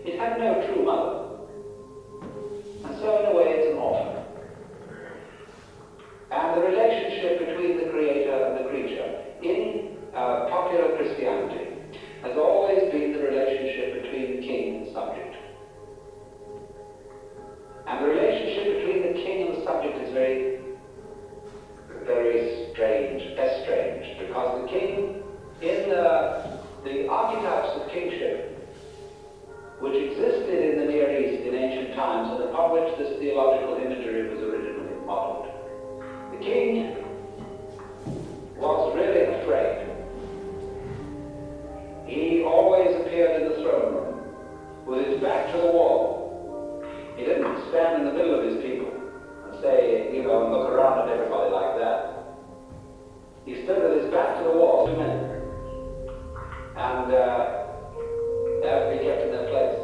It had no true mother. And so in a way it's an orphan. And the relationship between the creator and the creature in popular Christianity has always been the relationship between king and subject. And the relationship between the king and the subject is very, very strange, estranged, because the king, in the archetypes of kingship, which existed in the Near East in ancient times and upon which this theological imagery was originally modeled, the king was really afraid. He always appeared in the throne room with his back to the wall. He didn't stand in the middle of his people and say, and look around at everybody like that. He stood with his back to the wall, 2 minutes, and they have to be kept in their place.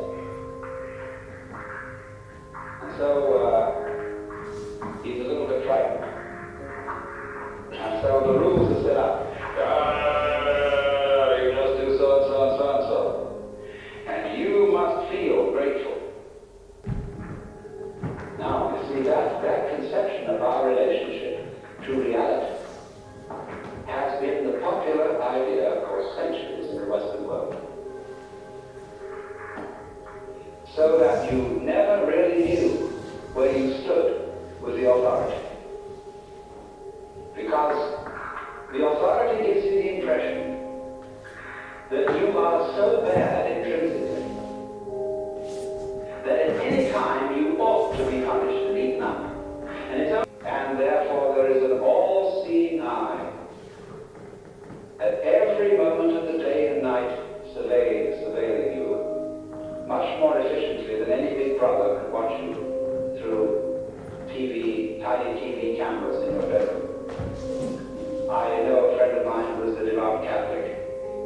And so he's a little bit frightened. And so the rules are set up. You must do so and so and so and so. And you must feel grateful. Now, you see, that conception of our relationship to reality has been the popular idea for centuries in the Western world. So that you never really knew where you stood with the authority. Because the authority gives you the impression that you are so bad intrinsically that at any time you ought to be punished and eaten up. And therefore there is an all-seeing eye at every moment of the day and night surveilling you much more efficiently than any big brother could watch you through tiny TV cameras in your bedroom. I know a friend of mine who is a devout Catholic,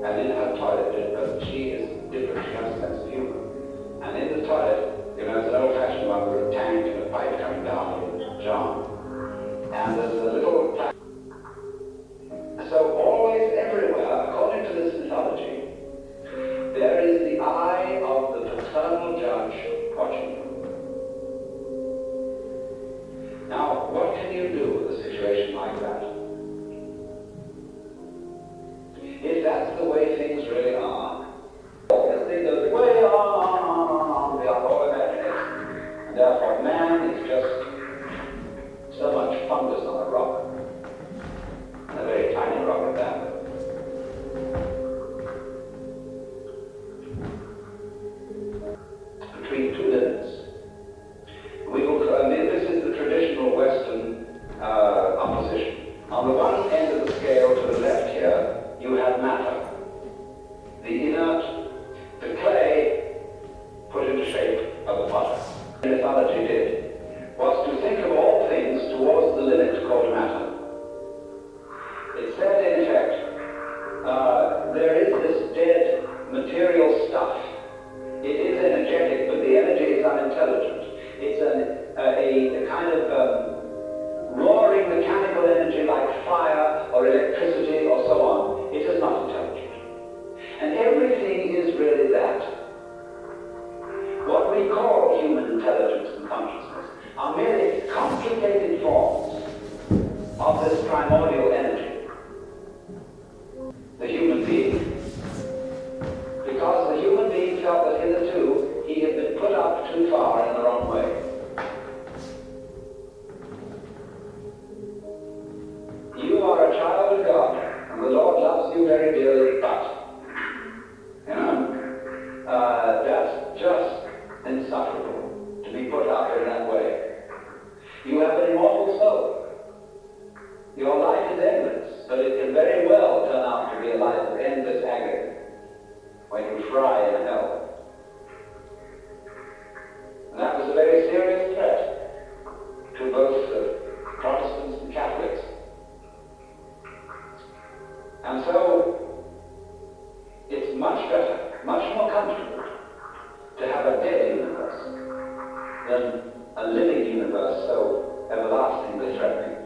and in her toilet, but she is different, she has a sense of humor. And in the toilet, it's an old-fashioned one with a tank and a pipe coming down in John. And there's a little plastic. So always, everywhere, according to this mythology, there is the eye of the paternal judge watching you. Now, what can you do with a situation like that? If that's the way things really are, obviously the way on, we are all imagination. And therefore man is just so much fungus on a rock. And a very tiny rock at that. Between two limits. This is the traditional Western opposition. On the one end of the scale to the left here, you have matter, the inert, the clay put into shape of the potter. The mythology did was to think of all things towards the limit called matter. It said, in effect, there is this dead material stuff. It is energetic, but the energy is unintelligent. It's a kind of roaring mechanical energy like fire or electricity or so on. It is not intelligent. And everything is really that. What we call human intelligence and consciousness are merely complicated forms of this primordial energy. The human being. Because the human being felt that hitherto he had been put up too far in the wrong way. You are a child of God, and the Lord loves you very dearly, but, that's just insufferable to be put up in that way. You have an immortal soul. Your life is endless, but it can very well turn out to be a life of endless agony when you fry in hell. And that was a very serious threat to both Protestants and Catholics. And so, it's much better, much more comfortable to have a dead universe than a living universe so everlastingly threatening.